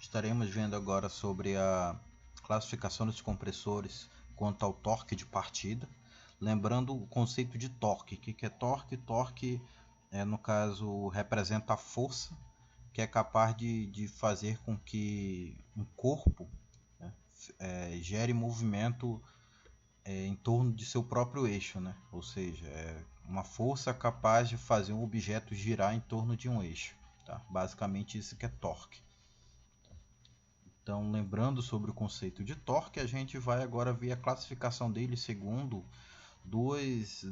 Estaremos vendo agora sobre a classificação dos compressores quanto ao torque de partida. Lembrando o conceito de torque. O que é torque? Torque, no caso, representa a força que é capaz de fazer com que um corpo, né, gere movimento em torno de seu próprio eixo, né? Ou seja, é uma força capaz de fazer um objeto girar em torno de um eixo. Tá? Basicamente isso que é torque. Então, lembrando sobre o conceito de torque, a gente vai agora ver a classificação dele segundo duas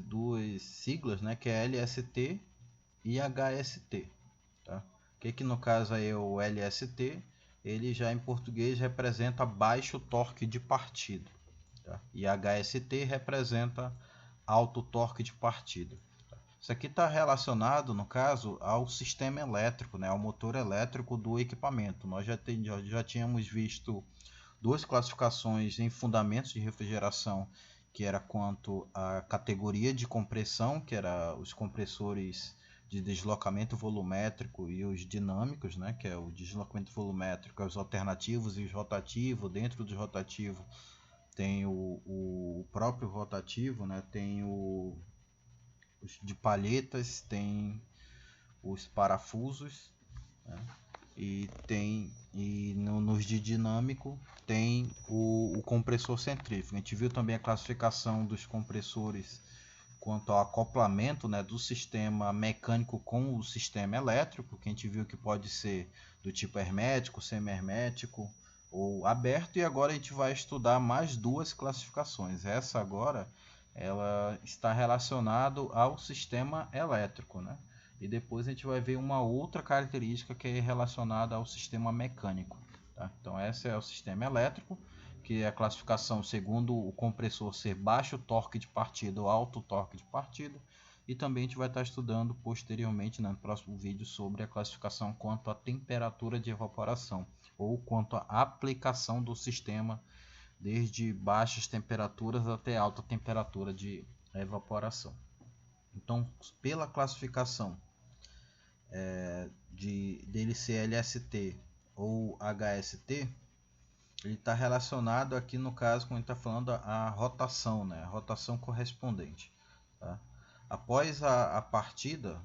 siglas, né, que é LST e HST. Tá? Que no caso aí é o LST, ele já em português representa baixo torque de partida. Tá? E HST representa alto torque de partida. Isso aqui está relacionado, no caso, ao sistema elétrico, né, ao motor elétrico do equipamento. Nós já tínhamos visto duas classificações em fundamentos de refrigeração, que era quanto à categoria de compressão, que era os compressores de deslocamento volumétrico e os dinâmicos, né, que é o deslocamento volumétrico, os alternativos e os rotativos. Dentro do rotativo tem o próprio rotativo, né, tem os de palhetas, tem os parafusos, né? Nos de dinâmico tem o compressor centrífugo. A gente viu também a classificação dos compressores quanto ao acoplamento, né, do sistema mecânico com o sistema elétrico, que a gente viu que pode ser do tipo hermético, semi-hermético ou aberto. E agora a gente vai estudar mais duas classificações. Essa agora ela está relacionado ao sistema elétrico, né? E depois a gente vai ver uma outra característica que é relacionada ao sistema mecânico. Tá? Então essa é o sistema elétrico, que é a classificação segundo o compressor ser baixo torque de partida ou alto torque de partida. E também a gente vai estar estudando posteriormente, né, no próximo vídeo, sobre a classificação quanto à temperatura de evaporação ou quanto à aplicação do sistema desde baixas temperaturas até alta temperatura de evaporação. Então, pela classificação dele ser LST ou HST, ele está relacionado aqui no caso, quando a gente está falando a rotação, né? A rotação correspondente. Tá? Após a partida,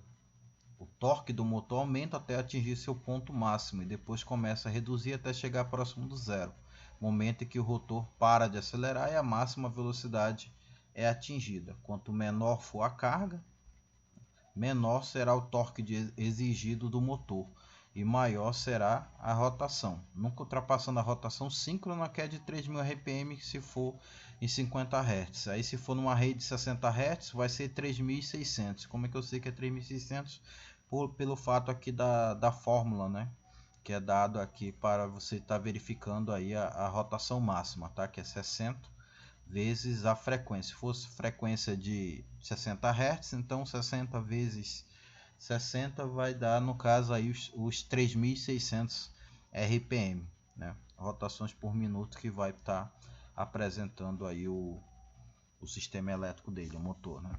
o torque do motor aumenta até atingir seu ponto máximo e depois começa a reduzir até chegar próximo do zero, momento em que o rotor para de acelerar e a máxima velocidade é atingida. Quanto menor for a carga, menor será o torque exigido do motor e maior será a rotação, nunca ultrapassando a rotação síncrona, que é de 3.000 RPM se for em 50 Hz. Aí se for numa rede de 60 Hz vai ser 3.600. Como é que eu sei que é 3.600? Pelo fato aqui da fórmula, né, que é dado aqui para você estar verificando aí a rotação máxima, tá? Que é 60 vezes a frequência. Se fosse frequência de 60 Hz, então 60 vezes 60 vai dar, no caso, aí os 3.600 RPM, né? Rotações por minuto, que vai estar apresentando aí o sistema elétrico dele, o motor, né?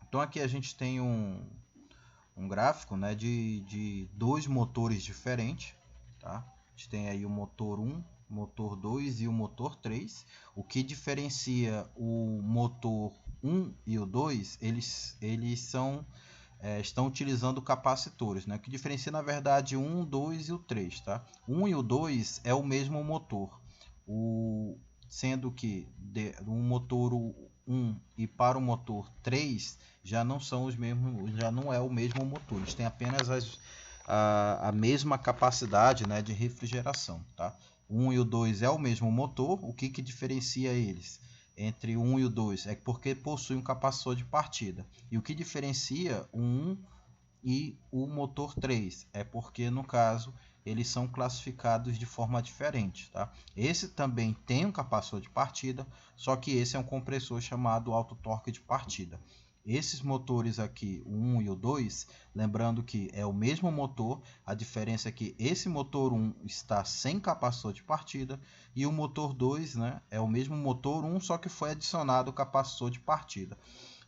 Então aqui a gente tem um gráfico, né, de dois motores diferentes, tá? A gente tem aí o motor 1, motor 2 e o motor 3. O que diferencia o motor 1 e o 2, eles estão utilizando capacitores, né? O que diferencia, na verdade, o 1, 2 e o 3, tá? O 1 e o 2 é o mesmo motor, sendo que do motor 1 e para o motor 3 já não são os mesmos, já não é o mesmo motor, eles têm apenas a mesma capacidade, né, de refrigeração, tá? O 1 e o 2 é o mesmo motor. O que diferencia eles entre o 1 e o 2 é porque possui um capacitor de partida. E o que diferencia o 1 e o motor 3 é porque, no caso, eles são classificados de forma diferente, tá? Esse também tem um capacitor de partida, só que esse é um compressor chamado alto torque de partida. Esses motores aqui, o 1 e o 2, lembrando que é o mesmo motor, a diferença é que esse motor 1 está sem capacitor de partida e o motor 2, né, é o mesmo motor 1, só que foi adicionado o capacitor de partida.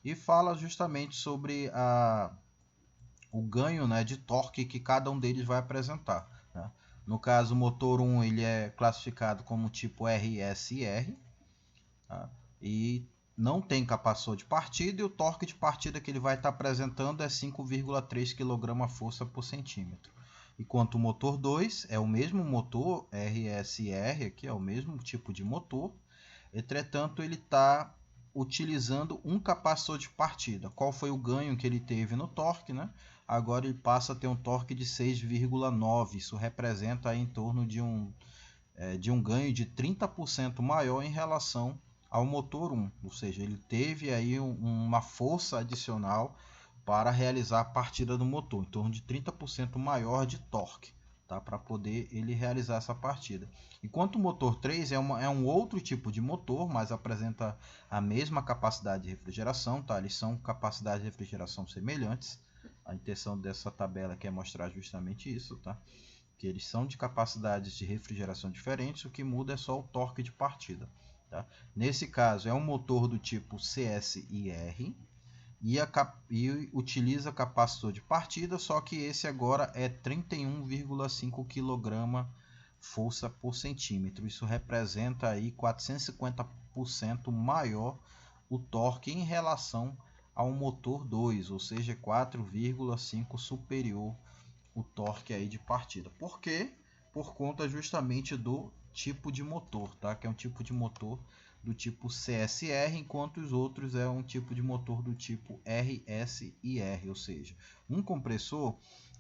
E fala justamente sobre o ganho, né, de torque que cada um deles vai apresentar, né? No caso, o motor 1 ele é classificado como tipo RSR, tá? E não tem capacitor de partida, e o torque de partida que ele vai estar apresentando é 5,3 kgf por centímetro. Enquanto o motor 2 é o mesmo motor RSR, aqui é o mesmo tipo de motor, entretanto ele está utilizando um capacitor de partida. Qual foi o ganho que ele teve no torque, né? Agora ele passa a ter um torque de 6,9. Isso representa aí em torno de um ganho de 30% maior em relação ao motor 1. Ou seja, ele teve aí uma força adicional para realizar a partida do motor, em torno de 30% maior de torque, tá? Para poder ele realizar essa partida. Enquanto o motor 3 é um outro tipo de motor, mas apresenta a mesma capacidade de refrigeração, tá? Eles são capacidades de refrigeração semelhantes. A intenção dessa tabela aqui é mostrar justamente isso, tá? Que eles são de capacidades de refrigeração diferentes, o que muda é só o torque de partida, tá? Nesse caso é um motor do tipo CSIR e utiliza capacitor de partida, só que esse agora é 31,5 kg força por centímetro. Isso representa aí 450% maior o torque em relação ao motor 2, ou seja, 4,5 superior o torque aí de partida. Por quê? Por conta justamente do tipo de motor, tá? Que é um tipo de motor do tipo CSR, enquanto os outros é um tipo de motor do tipo RSIR, ou seja, um compressor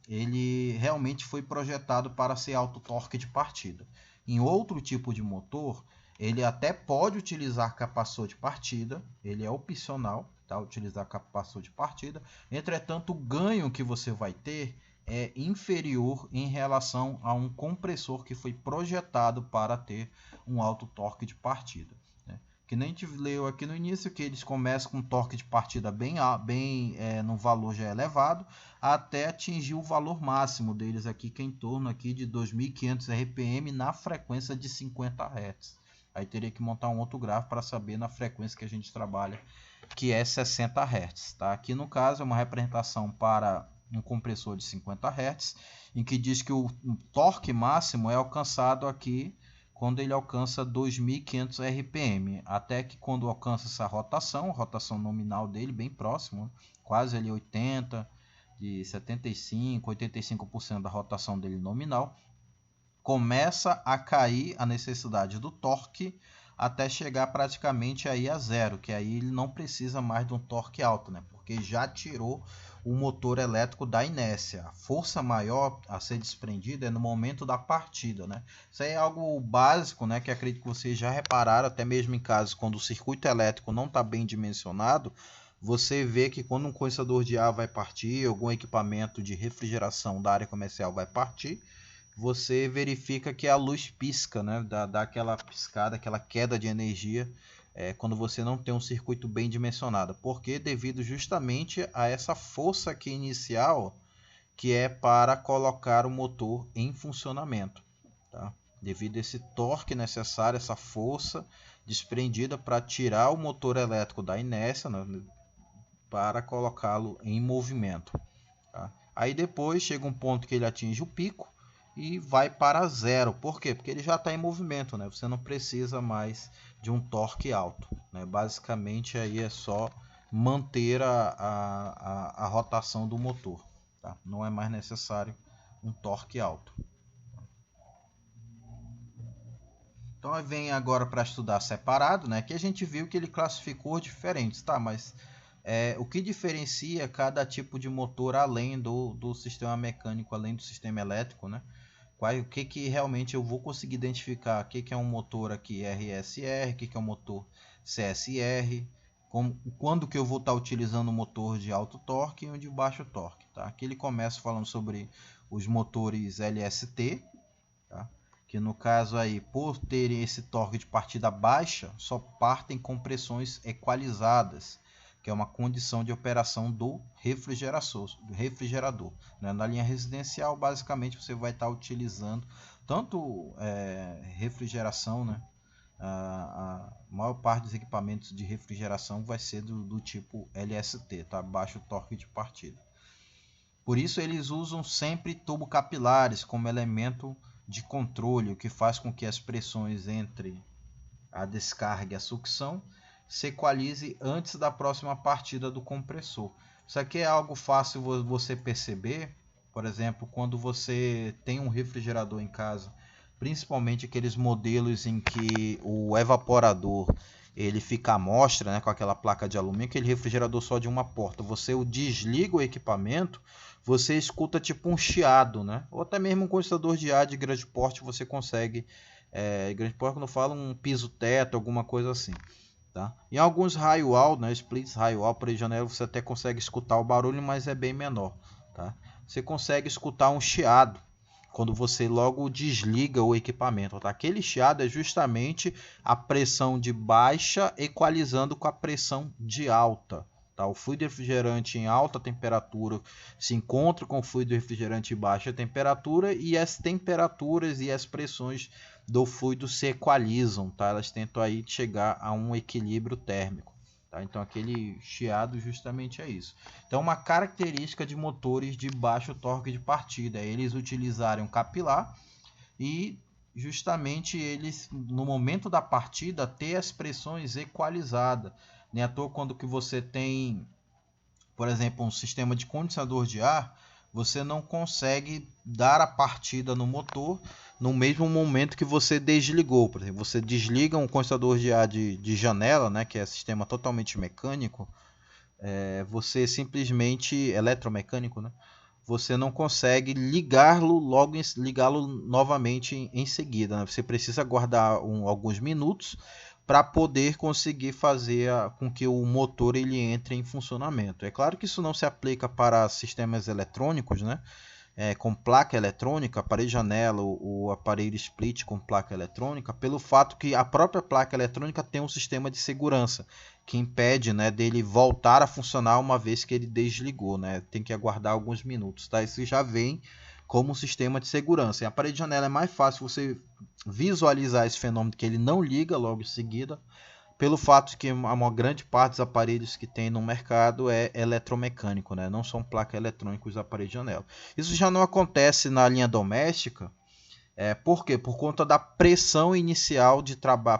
ele realmente foi projetado para ser alto torque de partida. Em outro tipo de motor, ele até pode utilizar capacitor de partida, ele é opcional, tá? Utilizar capacitor de partida, entretanto o ganho que você vai ter é inferior em relação a um compressor que foi projetado para ter um alto torque de partida, né? Que nem a gente leu aqui no início, que eles começam com um torque de partida bem no valor já elevado, até atingir o valor máximo deles aqui, que é em torno aqui de 2.500 RPM na frequência de 50 Hz. Aí teria que montar um outro gráfico para saber na frequência que a gente trabalha, que é 60 Hz, tá? Aqui no caso é uma representação para um compressor de 50 Hz, em que diz que o torque máximo é alcançado aqui quando ele alcança 2.500 RPM, até que quando alcança essa rotação, a rotação nominal dele bem próximo, quase ali 80, de 75, 85% da rotação dele nominal, começa a cair a necessidade do torque até chegar praticamente aí a zero, que aí ele não precisa mais de um torque alto, né? Porque já tirou o motor elétrico da inércia. A força maior a ser desprendida é no momento da partida, né? Isso aí é algo básico, né? Que acredito que vocês já repararam, até mesmo em casos quando o circuito elétrico não está bem dimensionado, você vê que quando um condensador de ar vai partir, algum equipamento de refrigeração da área comercial vai partir, você verifica que a luz pisca, né? Dá aquela piscada, aquela queda de energia quando você não tem um circuito bem dimensionado. Porque devido justamente a essa força aqui inicial, que é para colocar o motor em funcionamento, tá? Devido a esse torque necessário, essa força desprendida para tirar o motor elétrico da inércia, né? Para colocá-lo em movimento, tá? Aí depois chega um ponto que ele atinge o pico e vai para zero. Por quê? Porque ele já está em movimento, né? Você não precisa mais de um torque alto, né? Basicamente aí é só manter a rotação do motor, tá? Não é mais necessário um torque alto. Então vem agora para estudar separado, né? Que a gente viu que ele classificou diferentes, tá? Mas o que diferencia cada tipo de motor além do sistema mecânico, além do sistema elétrico, né? O que realmente eu vou conseguir identificar? O que é um motor aqui RSR, o que é um motor CSR, quando que eu vou estar utilizando um motor de alto torque e um de baixo torque, tá? Aqui ele começa falando sobre os motores LST, tá? Que no caso aí, por terem esse torque de partida baixa, só partem com pressões equalizadas, que é uma condição de operação do refrigerador, né? Na linha residencial, basicamente, você vai estar utilizando tanto refrigeração, né? A maior parte dos equipamentos de refrigeração vai ser do tipo LST, tá? Baixo torque de partida. Por isso, eles usam sempre turbocapilares como elemento de controle, o que faz com que as pressões entre a descarga e a sucção se equalize antes da próxima partida do compressor. Isso aqui é algo fácil você perceber, por exemplo, quando você tem um refrigerador em casa, principalmente aqueles modelos em que o evaporador ele fica à mostra, né, com aquela placa de alumínio, aquele refrigerador só de uma porta. Você desliga o equipamento, você escuta tipo um chiado, né? Ou até mesmo um condensador de ar de grande porte você consegue, grande porte quando eu falo um piso-teto, alguma coisa assim. Tá? Em alguns raio-wall, né, splits raio-wall por janela, você até consegue escutar o barulho, mas é bem menor. Tá? Você consegue escutar um chiado quando você logo desliga o equipamento. Tá? Aquele chiado é justamente a pressão de baixa equalizando com a pressão de alta. Tá? O fluido refrigerante em alta temperatura se encontra com o fluido refrigerante em baixa temperatura e as temperaturas e as pressões do fluido se equalizam, tá? Elas tentam aí chegar a um equilíbrio térmico. Tá? Então aquele chiado justamente é isso. Então uma característica de motores de baixo torque de partida é eles utilizarem um capilar e justamente eles no momento da partida ter as pressões equalizadas. Nem à toa quando que você tem, por exemplo, um sistema de condensador de ar, você não consegue dar a partida no motor no mesmo momento que você desligou. Por exemplo, você desliga um condensador de ar de janela, né, que é sistema totalmente mecânico, você simplesmente eletromecânico, né? Você não consegue ligá-lo novamente em seguida. Né? Você precisa guardar alguns minutos para poder conseguir fazer com que o motor ele entre em funcionamento. É claro que isso não se aplica para sistemas eletrônicos, né? Com placa eletrônica, aparelho janela, o aparelho split com placa eletrônica, pelo fato que a própria placa eletrônica tem um sistema de segurança que impede, né, dele voltar a funcionar uma vez que ele desligou, né? Tem que aguardar alguns minutos, tá? Isso já vem como um sistema de segurança. Em aparelho de janela é mais fácil você visualizar esse fenômeno que ele não liga logo em seguida, pelo fato que uma grande parte dos aparelhos que tem no mercado é eletromecânico, né? Não são placa eletrônica os aparelhos de janela. Isso já não acontece na linha doméstica, por quê? Por conta da pressão inicial de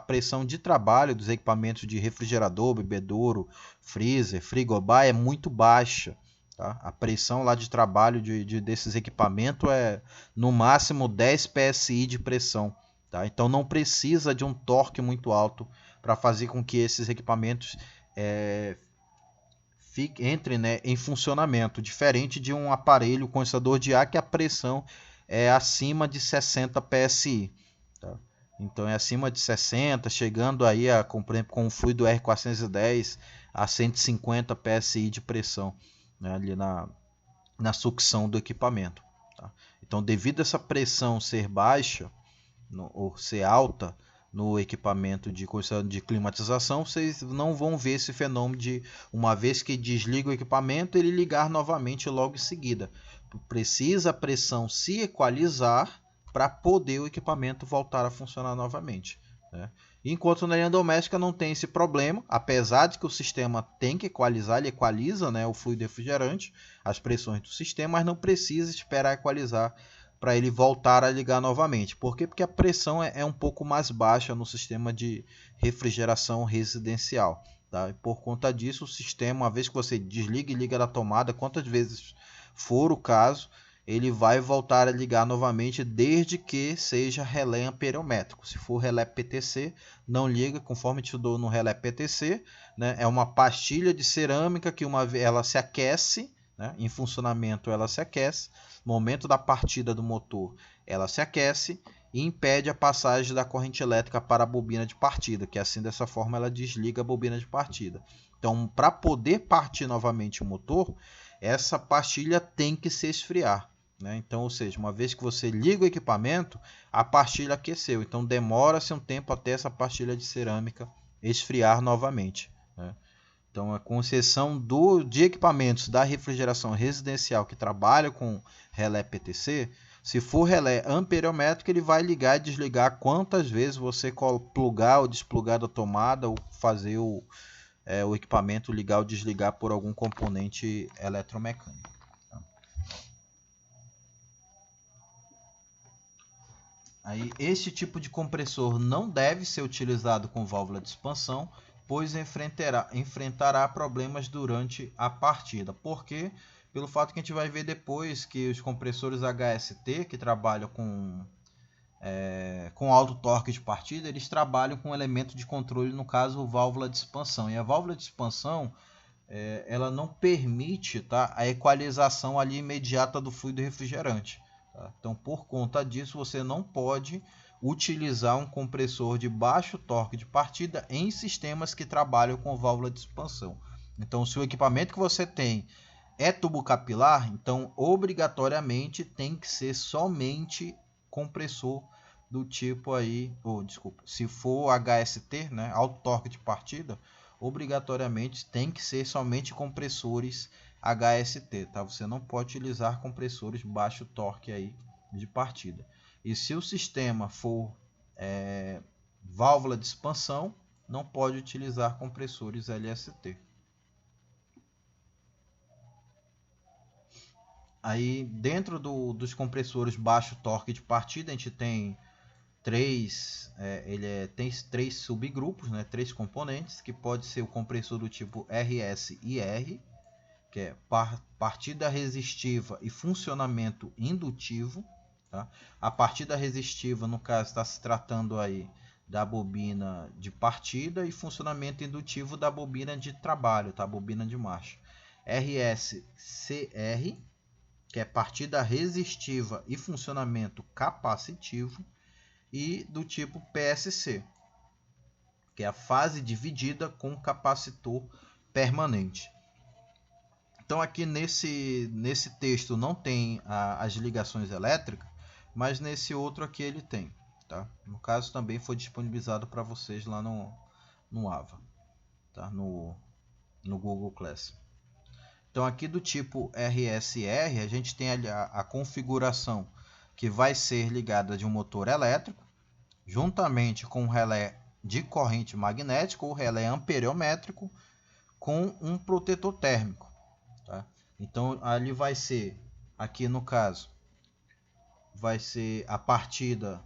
pressão de trabalho dos equipamentos de refrigerador, bebedouro, freezer, frigobar é muito baixa. Tá? A pressão lá de trabalho desses equipamentos é no máximo 10 psi de pressão. Tá? Então não precisa de um torque muito alto para fazer com que esses equipamentos entrem, né, em funcionamento, diferente de um aparelho condensador de ar que a pressão é acima de 60 psi. Tá? Então é acima de 60, chegando aí por exemplo, com o fluido R410 a 150 psi de pressão, né, ali na sucção do equipamento. Tá? Então devido a essa pressão ser baixa ou ser alta no equipamento de climatização, vocês não vão ver esse fenômeno de, uma vez que desliga o equipamento, ele ligar novamente logo em seguida. Precisa a pressão se equalizar para poder o equipamento voltar a funcionar novamente. Né? Enquanto na linha doméstica não tem esse problema, apesar de que o sistema tem que equalizar, ele equaliza, né, o fluido refrigerante, as pressões do sistema, mas não precisa esperar equalizar para ele voltar a ligar novamente. Por quê? Porque a pressão é um pouco mais baixa no sistema de refrigeração residencial. Tá? E por conta disso, o sistema, uma vez que você desliga e liga da tomada, quantas vezes for o caso, ele vai voltar a ligar novamente, desde que seja relé amperiométrico. Se for relé PTC, não liga, conforme te dou no relé PTC. Né? É uma pastilha de cerâmica que ela se aquece, né? Em funcionamento ela se aquece. No momento da partida do motor, ela se aquece e impede a passagem da corrente elétrica para a bobina de partida, que assim dessa forma ela desliga a bobina de partida. Então, para poder partir novamente o motor, essa pastilha tem que se esfriar. Né? Então, ou seja, uma vez que você liga o equipamento, a pastilha aqueceu. Então, demora-se um tempo até essa pastilha de cerâmica esfriar novamente. Né? Então, a concessão de equipamentos da refrigeração residencial que trabalham com relé PTC, se for relé amperiométrico, ele vai ligar e desligar quantas vezes você plugar ou desplugar da tomada ou fazer o equipamento ligar ou desligar por algum componente eletromecânico. Aí, esse tipo de compressor não deve ser utilizado com válvula de expansão, pois enfrentará problemas durante a partida. Por quê? Pelo fato que a gente vai ver depois que os compressores HST, que trabalham com alto torque de partida, eles trabalham com elemento de controle, no caso, válvula de expansão. E a válvula de expansão, ela não permite, tá, a equalização ali imediata do fluido refrigerante. Tá? Então, por conta disso, você não pode utilizar um compressor de baixo torque de partida em sistemas que trabalham com válvula de expansão. Então, se o equipamento que você tem é tubo capilar, então obrigatoriamente tem que ser somente compressor do tipo aí, desculpa, se for HST, né, alto torque de partida, obrigatoriamente tem que ser somente compressores HST, tá? Você não pode utilizar compressores baixo torque aí de partida. E se o sistema for válvula de expansão, não pode utilizar compressores LST. Aí dentro dos compressores baixo torque de partida, a gente tem tem três subgrupos, né, três componentes, que pode ser o compressor do tipo RS-IR, que é partida resistiva e funcionamento indutivo. Tá? A partida resistiva, no caso, está se tratando aí da bobina de partida, e funcionamento indutivo da bobina de trabalho, tá? Bobina de marcha. RS-CR, que é partida resistiva e funcionamento capacitivo, e do tipo PSC, que é a fase dividida com capacitor permanente. Então aqui nesse texto não tem as ligações elétricas, mas nesse outro aqui ele tem. Tá? No caso também foi disponibilizado para vocês lá no AVA, tá? no Google Class. Então aqui do tipo RSR a gente tem a configuração que vai ser ligada de um motor elétrico, juntamente com um relé de corrente magnética ou relé amperiométrico com um protetor térmico. Tá? Então ali vai ser, aqui no caso, vai ser a partida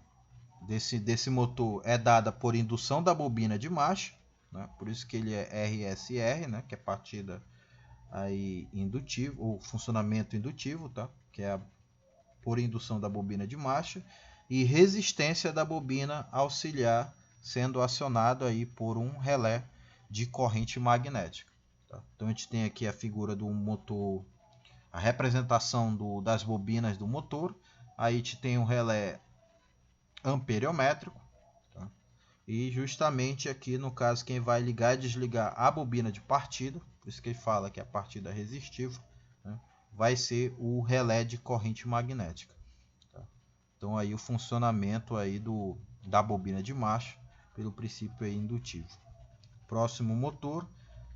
desse motor é dada por indução da bobina de marcha, né? Por isso que ele é RSR, né? Que é partida aí indutivo, ou funcionamento indutivo, tá? Que é por indução da bobina de marcha, e resistência da bobina auxiliar sendo acionado aí por um relé de corrente magnética. Tá? Então a gente tem aqui a figura do motor, a representação das bobinas do motor. Aí a gente tem um relé amperiométrico, tá? E justamente aqui no caso quem vai ligar e desligar a bobina de partida, por isso que ele fala que é a partida resistiva, né? Vai ser o relé de corrente magnética. Então aí o funcionamento aí da bobina de marcha pelo princípio aí indutivo. Próximo motor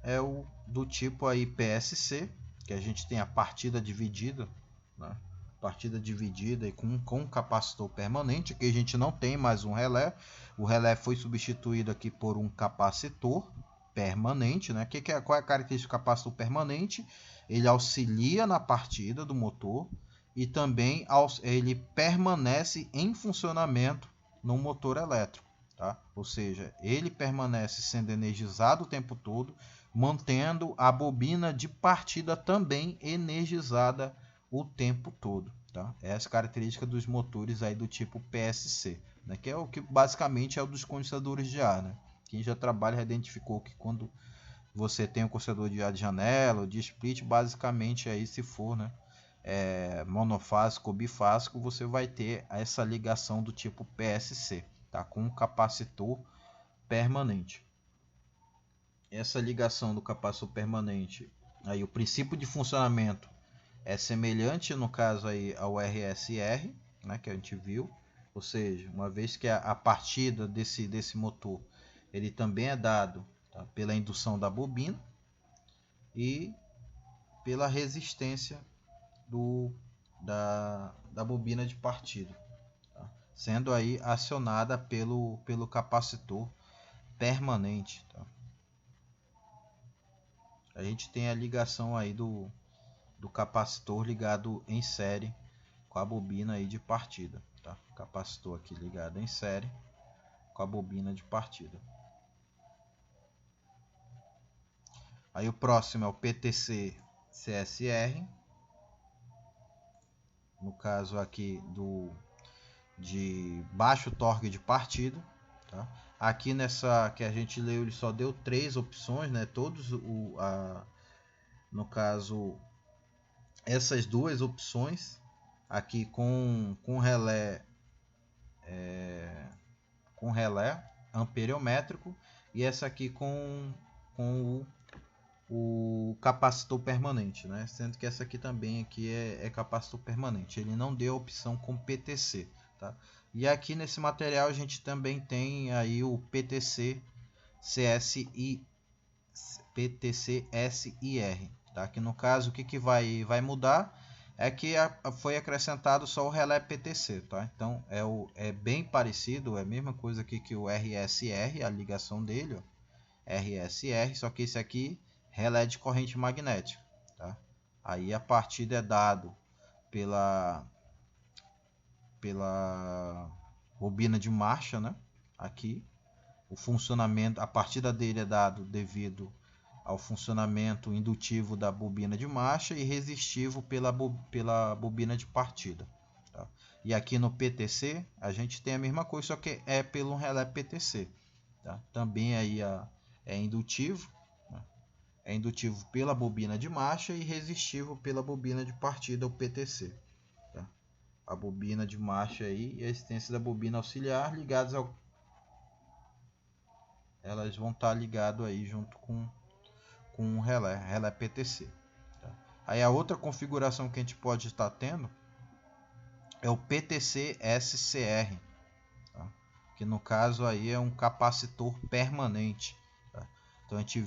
é o do tipo aí PSC, que a gente tem a partida dividida, né? Partida dividida e com capacitor permanente. Aqui a gente não tem mais um relé. O relé foi substituído aqui por um capacitor permanente, né? Qual é a característica do capacitor permanente? Ele auxilia na partida do motor e também ele permanece em funcionamento no motor elétrico. Tá? Ou seja, ele permanece sendo energizado o tempo todo, mantendo a bobina de partida também energizada o tempo todo. Tá? Essa é a característica dos motores aí do tipo PSC, né? Que é o que basicamente é o dos condensadores de ar. Né? Quem já trabalha já identificou que quando você tem um condensador de ar de janela ou de split, basicamente aí se for, né, monofásico ou bifásico, você vai ter essa ligação do tipo PSC, tá? Com um capacitor permanente. Essa ligação do capacitor permanente, aí o princípio de funcionamento é semelhante no caso aí ao RSR, né, que a gente viu, ou seja, uma vez que a partida desse motor ele também é dado, tá, pela indução da bobina e pela resistência da bobina de partida, tá? Sendo aí acionada pelo capacitor permanente. Tá? A gente tem a ligação aí do capacitor ligado em série com com a bobina aí de partida, tá? Capacitor aqui ligado em série com a bobina de partida. Aí o próximo é o PTC CSR, no caso aqui de baixo torque de partida, tá? Aqui nessa que a gente leu, ele só deu 3 opções, né? Todos no caso essas duas opções aqui com relé amperiométrico e essa aqui com o capacitor permanente, né? Sendo que essa aqui também aqui é capacitor permanente. Ele não deu a opção com PTC, tá? E aqui nesse material a gente também tem aí o PTC SIR, tá? Que no caso o que vai mudar é que foi acrescentado só o relé PTC, tá? Então é bem parecido, é a mesma coisa aqui que o RSR, a ligação dele, ó, RSR, só que esse aqui relé de corrente magnética, tá? Aí a partida é dado pela bobina de marcha, né? Aqui o funcionamento, a partida dele é dado devido ao funcionamento indutivo da bobina de marcha e resistivo pela bobina de partida, tá? E aqui no PTC a gente tem a mesma coisa, só que é pelo relé PTC, tá? Também aí é indutivo, né? É indutivo pela bobina de marcha e resistivo pela bobina de partida, o PTC, tá? A bobina de marcha aí e a existência da bobina auxiliar ligados elas vão estar ligadas aí junto com o relé PTC, tá? Aí a outra configuração que a gente pode estar tendo é o PTC SCR, tá? Que no caso aí é um capacitor permanente, tá? Então a gente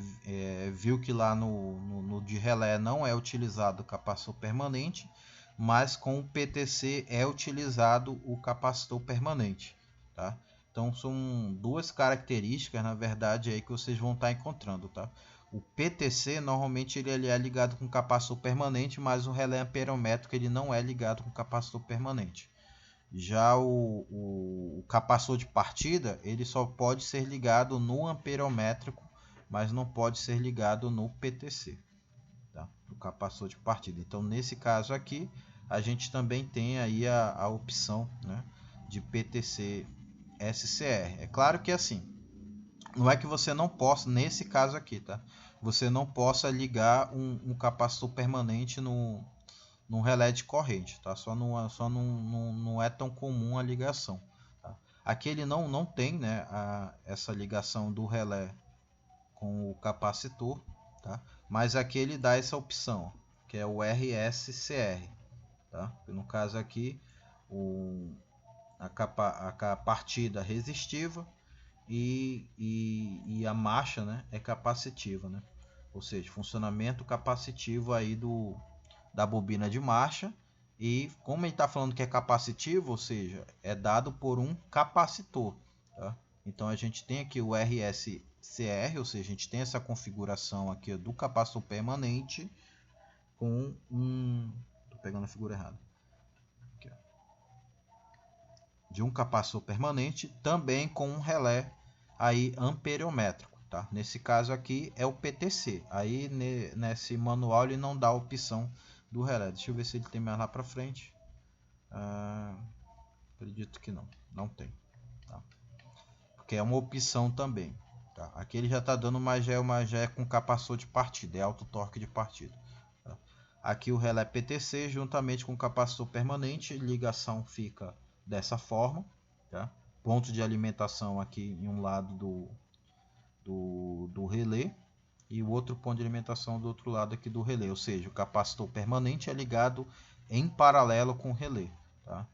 viu que lá no de relé não é utilizado o capacitor permanente, mas com o PTC é utilizado o capacitor permanente, tá? Então são duas características, na verdade, aí que vocês vão estar encontrando, tá? O PTC normalmente ele é ligado com capacitor permanente, mas o relé amperiométrico ele não é ligado com capacitor permanente. Já o capacitor de partida ele só pode ser ligado no amperiométrico, mas não pode ser ligado no PTC, tá? O capacitor de partida. Então nesse caso aqui a gente também tem aí a opção, né, de PTC SCR. É claro que assim, não é que você não possa, nesse caso aqui, tá? Você não possa ligar um capacitor permanente no relé de corrente, tá? Só não é tão comum a ligação, tá? Aqui ele não tem, né, essa ligação do relé com o capacitor, tá? Mas aqui ele dá essa opção, que é o RSCR, tá? No caso aqui a partida resistiva e a marcha, né, é capacitiva, né? Ou seja, funcionamento capacitivo aí da bobina de marcha. E como ele está falando que é capacitivo, ou seja, é dado por um capacitor, tá? Então a gente tem aqui o RSCR, ou seja, a gente tem essa configuração aqui do capacitor permanente com tô pegando a figura errada. De um capacitor permanente, também com um relé aí amperiométrico, tá? Nesse caso aqui é o PTC. Aí nesse manual ele não dá a opção do relé. Deixa eu ver se ele tem mais lá para frente. Acredito que não tem, tá? Porque é uma opção também, tá? Aqui ele já está dando, mas já é com capacitor de partida, é alto torque de partida, tá? Aqui o relé PTC juntamente com o capacitor permanente, ligação fica dessa forma, tá? Ponto de alimentação aqui em um lado do relé e o outro ponto de alimentação do outro lado aqui do relé, ou seja, o capacitor permanente é ligado em paralelo com o relé, tá?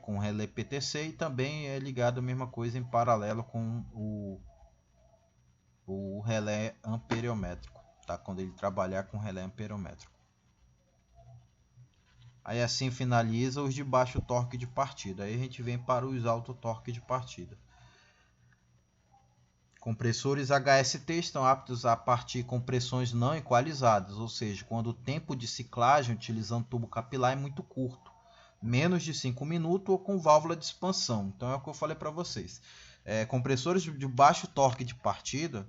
Com o relé PTC e também é ligado a mesma coisa em paralelo com o relé amperiométrico, tá? Quando ele trabalhar com relé amperiométrico. Aí assim finaliza os de baixo torque de partida. Aí a gente vem para os alto torque de partida. Compressores HST estão aptos a partir com pressões não equalizadas, ou seja, quando o tempo de ciclagem utilizando tubo capilar é muito curto, menos de 5 minutos ou com válvula de expansão. Então é o que eu falei para vocês. Compressores de baixo torque de partida,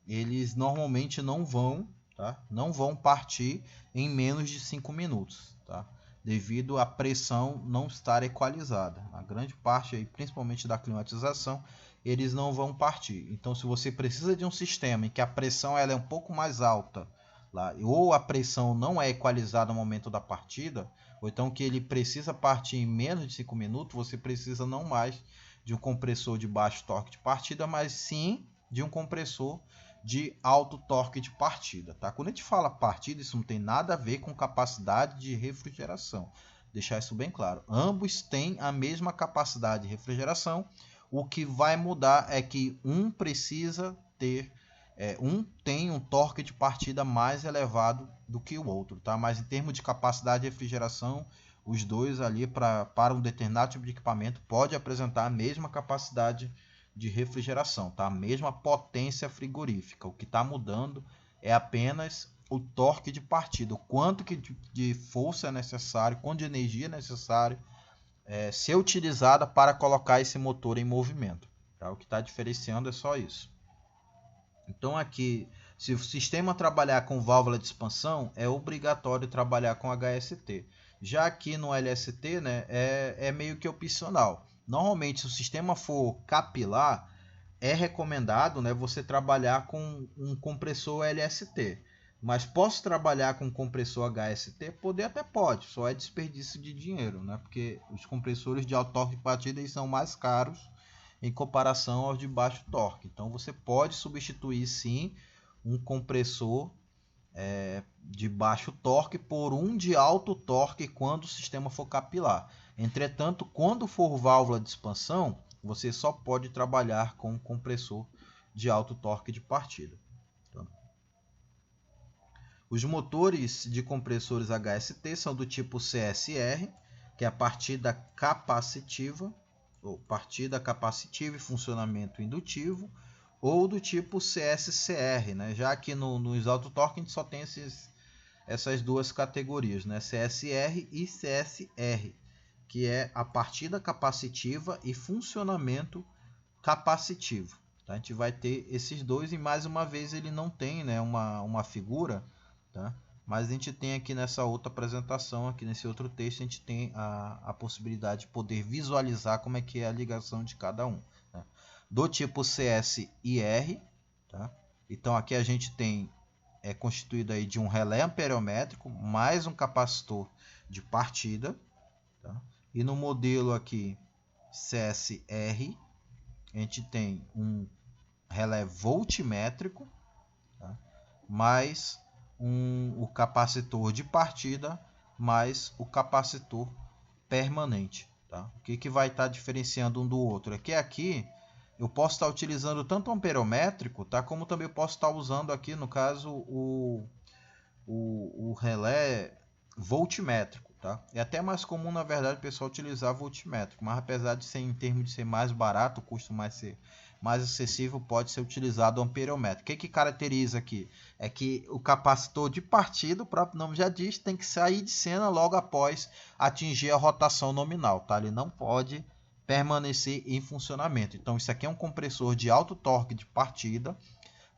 eles normalmente não vão, tá? Não vão partir em menos de 5 minutos, tá? Devido à pressão não estar equalizada. A grande parte, aí, principalmente da climatização, eles não vão partir. Então, se você precisa de um sistema em que a pressão ela é um pouco mais alta, lá, ou a pressão não é equalizada no momento da partida, ou então que ele precisa partir em menos de 5 minutos, você precisa não mais de um compressor de baixo torque de partida, mas sim de um compressor de alto torque de partida. Tá? Quando a gente fala partida, isso não tem nada a ver com capacidade de refrigeração. Deixar isso bem claro. Ambos têm a mesma capacidade de refrigeração. O que vai mudar é que um precisa ter um tem um torque de partida mais elevado do que o outro, tá? Mas em termos de capacidade de refrigeração, os dois ali para um determinado tipo de equipamento pode apresentar a mesma capacidade de refrigeração, tá? A mesma potência frigorífica. O que está mudando é apenas o torque de partida, o quanto que de força é necessário, quanto de energia é necessário ser utilizada para colocar esse motor em movimento. Tá? O que está diferenciando é só isso. Então aqui, se o sistema trabalhar com válvula de expansão, é obrigatório trabalhar com HST. Já aqui no LST, né, é meio que opcional. Normalmente, se o sistema for capilar, é recomendado, né, você trabalhar com um compressor LST. Mas posso trabalhar com compressor HST? Poder até pode, só é desperdício de dinheiro, né? Porque os compressores de alto torque de partida são mais caros em comparação aos de baixo torque. Então você pode substituir sim um compressor de baixo torque por um de alto torque quando o sistema for capilar. Entretanto, quando for válvula de expansão, você só pode trabalhar com um compressor de alto torque de partida. Tá? Os motores de compressores HST são do tipo CSR, que é a partida capacitiva, ou partida capacitiva e funcionamento indutivo, ou do tipo CSCR, né? Já que nos alto torque a gente só tem essas duas categorias, né? CSR e CSR, que é a partida capacitiva e funcionamento capacitivo. Tá? A gente vai ter esses dois e mais uma vez ele não tem, né, uma figura, tá? Mas a gente tem aqui nessa outra apresentação, aqui nesse outro texto, a gente tem a possibilidade de poder visualizar como é que é a ligação de cada um. Né? Do tipo CSIR, tá? Então aqui a gente tem constituído aí de um relé amperiométrico mais um capacitor de partida, tá? E no modelo aqui CSR, a gente tem um relé voltmétrico, tá? Mais o capacitor de partida, mais o capacitor permanente. Tá? O que vai estar diferenciando um do outro? É que aqui eu posso estar utilizando tanto o amperométrico, tá? Como também eu posso estar usando aqui, no caso, o relé voltmétrico. Tá? É até mais comum, na verdade, o pessoal utilizar voltmétrico, mas apesar de ser, em termos de ser mais barato, o custo mais acessível, pode ser utilizado o amperométrico. O que caracteriza aqui? É que o capacitor de partida, o próprio nome já diz, tem que sair de cena logo após atingir a rotação nominal. Tá? Ele não pode permanecer em funcionamento. Então isso aqui é um compressor de alto torque de partida,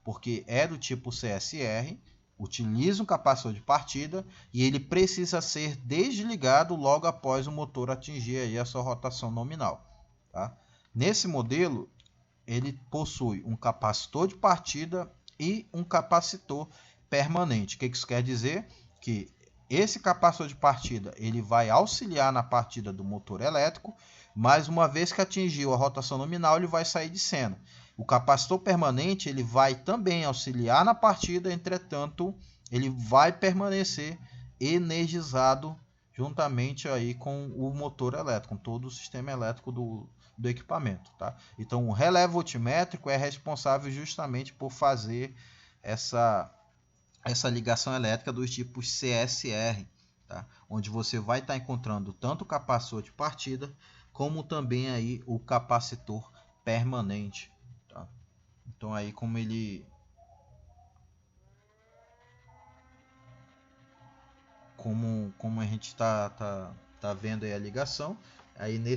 porque é do tipo CSR, utiliza um capacitor de partida e ele precisa ser desligado logo após o motor atingir aí a sua rotação nominal. Tá? Nesse modelo, ele possui um capacitor de partida e um capacitor permanente. O que isso quer dizer? Que esse capacitor de partida ele vai auxiliar na partida do motor elétrico, mas uma vez que atingiu a rotação nominal, ele vai sair de cena. O capacitor permanente ele vai também auxiliar na partida, entretanto, ele vai permanecer energizado juntamente aí com o motor elétrico, com todo o sistema elétrico do equipamento. Tá? Então, o relé voltmétrico é responsável justamente por fazer essa ligação elétrica dos tipos CSR, tá? Onde você vai estar encontrando tanto o capacitor de partida, como também aí o capacitor permanente. Tá? Então, aí como a gente está Tá vendo aí a ligação? Aí né,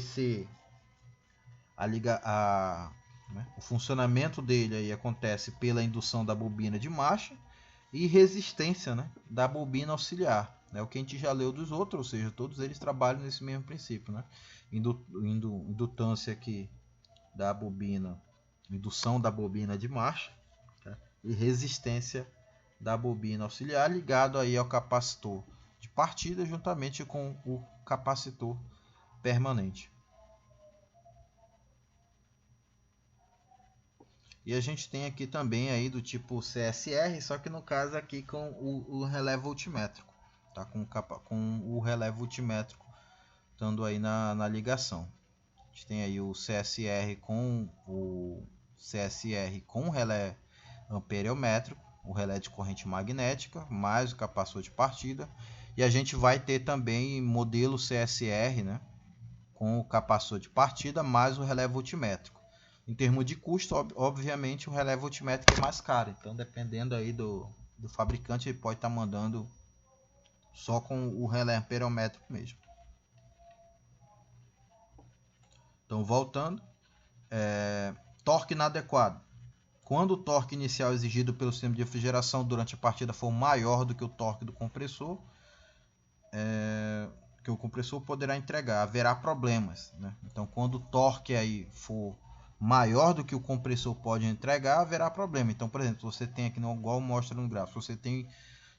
o funcionamento dele aí acontece pela indução da bobina de marcha e resistência, né, da bobina auxiliar. É o que a gente já leu dos outros, ou seja, todos eles trabalham nesse mesmo princípio, né? Indutância aqui da bobina, indução da bobina de marcha, tá? E resistência da bobina auxiliar ligado aí ao capacitor de partida juntamente com o capacitor permanente. E a gente tem aqui também aí do tipo CSR, só que no caso aqui com o relé voltmétrico, tá? Com o relé voltmétrico estando aí na ligação. A gente tem aí o CSR com o relé amperiométrico, o relé de corrente magnética, mais o capacitor de partida. E a gente vai ter também modelo CSR, né, com o capacitor de partida mais o relé voltmétrico. Em termos de custo, obviamente o relé voltmétrico é mais caro, então dependendo aí do fabricante, ele pode estar mandando só com o relé amperiométrico mesmo. Então voltando, torque inadequado. Quando o torque inicial exigido pelo sistema de refrigeração durante a partida for maior do que o torque do compressor, que o compressor poderá entregar, haverá problemas, né? Então quando o torque aí for maior do que o compressor pode entregar, haverá problema. Então, por exemplo, você tem aqui, igual mostra no gráfico, se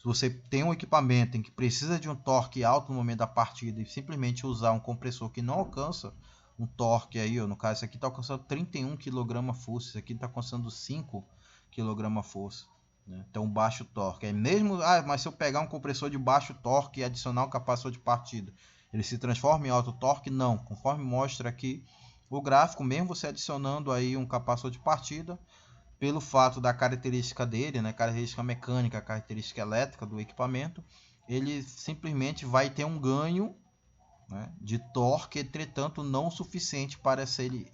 você tem um equipamento em que precisa de um torque alto no momento da partida e simplesmente usar um compressor que não alcança um torque aí, no caso, esse aqui está alcançando 31 kgfs, esse aqui está alcançando 5 kgfs. Né? Então, baixo torque. Mesmo, mas se eu pegar um compressor de baixo torque e adicionar um capacitor de partida, ele se transforma em alto torque? Não. Conforme mostra aqui o gráfico, mesmo você adicionando aí um capacitor de partida, pelo fato da característica dele, né, característica mecânica, característica elétrica do equipamento, ele simplesmente vai ter um ganho, né, de torque, entretanto não o suficiente para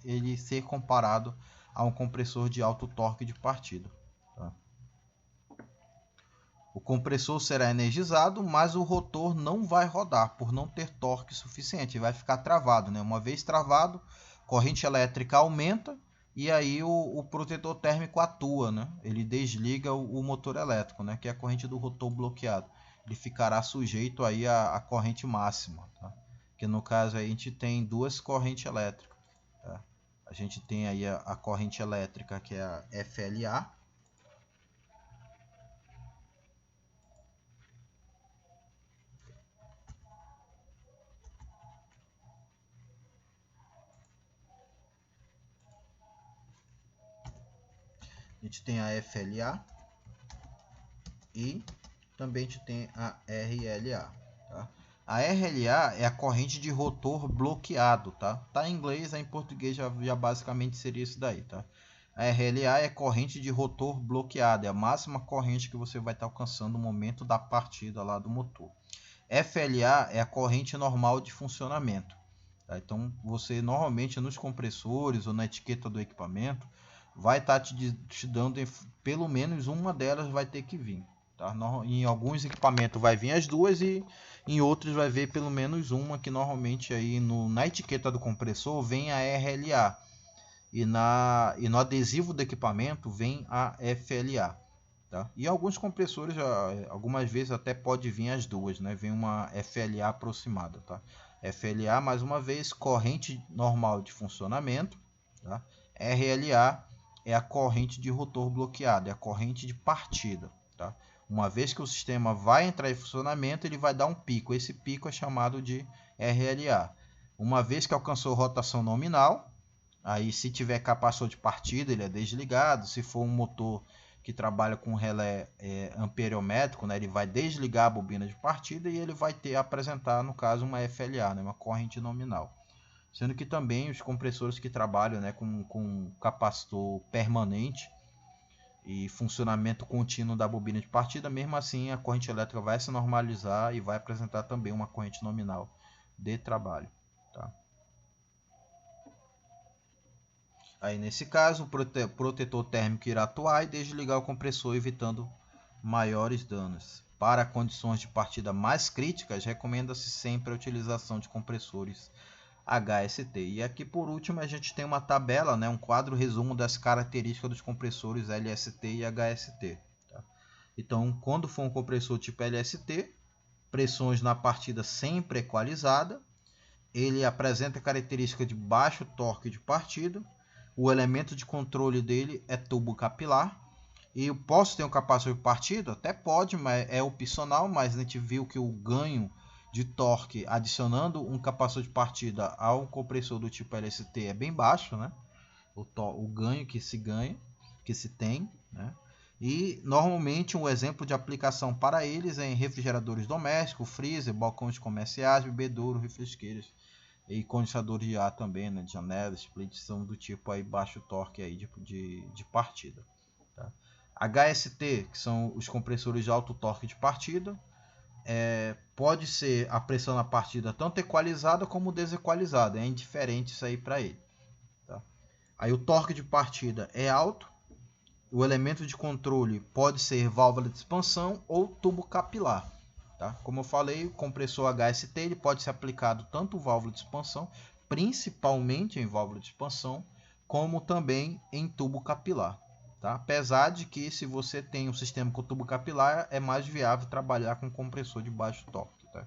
ele ser comparado a um compressor de alto torque de partida. Tá? O compressor será energizado, mas o rotor não vai rodar por não ter torque suficiente, vai ficar travado, né? Uma vez travado, corrente elétrica aumenta e aí o protetor térmico atua, né? Ele desliga o motor elétrico, né? Que é a corrente do rotor bloqueado. Ele ficará sujeito aí à corrente máxima, tá? Que no caso aí a gente tem duas correntes elétricas, tá? A gente tem aí a corrente elétrica que é a FLA. A gente tem a FLA e também a gente tem a RLA. Tá? A RLA é a corrente de rotor bloqueado. Tá em inglês, em português já basicamente seria isso daí. Tá? A RLA é corrente de rotor bloqueado, é a máxima corrente que você vai estar alcançando no momento da partida lá do motor. FLA é a corrente normal de funcionamento. Tá? Então você normalmente nos compressores ou na etiqueta do equipamento vai estar te dando, pelo menos uma delas vai ter que vir. Tá? Em alguns equipamentos vai vir as duas e em outros vai vir pelo menos uma, que normalmente aí na etiqueta do compressor vem a RLA e no adesivo do equipamento vem a FLA. Tá? E alguns compressores, algumas vezes até pode vir as duas, né? Vem uma FLA aproximada. Tá? FLA, mais uma vez, corrente normal de funcionamento. Tá? RLA é a corrente de rotor bloqueado, é a corrente de partida. Tá? Uma vez que o sistema vai entrar em funcionamento, ele vai dar um pico. Esse pico é chamado de RLA. Uma vez que alcançou rotação nominal, aí se tiver capacitor de partida, ele é desligado. Se for um motor que trabalha com relé amperiométrico, né, ele vai desligar a bobina de partida e ele vai apresentar, no caso, uma FLA, né, uma corrente nominal. Sendo que também os compressores que trabalham, né, com capacitor permanente e funcionamento contínuo da bobina de partida, mesmo assim a corrente elétrica vai se normalizar e vai apresentar também uma corrente nominal de trabalho. Tá? Aí nesse caso o protetor térmico irá atuar e desligar o compressor, evitando maiores danos. para condições de partida mais críticas, recomenda-se sempre a utilização de compressores HST. E aqui por último a gente tem uma tabela, né, um quadro resumo das características dos compressores LST e HST. Tá? Então, quando for um compressor tipo LST, pressões na partida sempre equalizada, ele apresenta característica de baixo torque de partida, o elemento de controle dele é tubo capilar, e eu posso ter um capacitor de partida? Até pode, mas é opcional, mas a gente viu que o ganho de torque adicionando um capacitor de partida ao compressor do tipo LST é bem baixo, né? O ganho que se tem, né? E normalmente um exemplo de aplicação para eles é em refrigeradores domésticos, freezer, balcões comerciais, bebedouro, refresqueiras e condensadores de ar também, né? De janelas, split, são do tipo aí baixo torque aí de partida. Tá? HST, que são os compressores de alto torque de partida, pode ser a pressão na partida tanto equalizada como desequalizada, é indiferente isso aí para ele. Tá? Aí o torque de partida é alto, o elemento de controle pode ser válvula de expansão ou tubo capilar. Tá? Como eu falei, o compressor HST ele pode ser aplicado tanto válvula de expansão, principalmente em válvula de expansão, como também em tubo capilar. Tá? Apesar de que se você tem um sistema com tubo capilar, é mais viável trabalhar com compressor de baixo torque. Tá?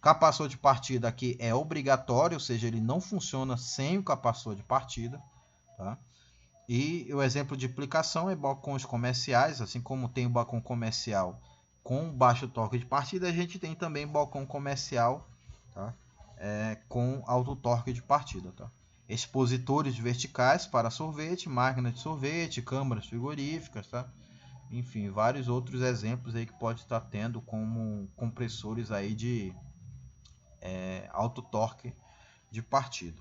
Capacitor de partida aqui é obrigatório, ou seja, ele não funciona sem o capacitor de partida. Tá? E o exemplo de aplicação é balcões comerciais, assim como tem o balcão comercial com baixo torque de partida, a gente tem também balcão comercial, tá? Com alto torque de partida. Tá? Expositores verticais para sorvete, máquina de sorvete, câmaras frigoríficas, tá? Enfim, vários outros exemplos aí que pode estar tendo como compressores aí de alto torque de partida.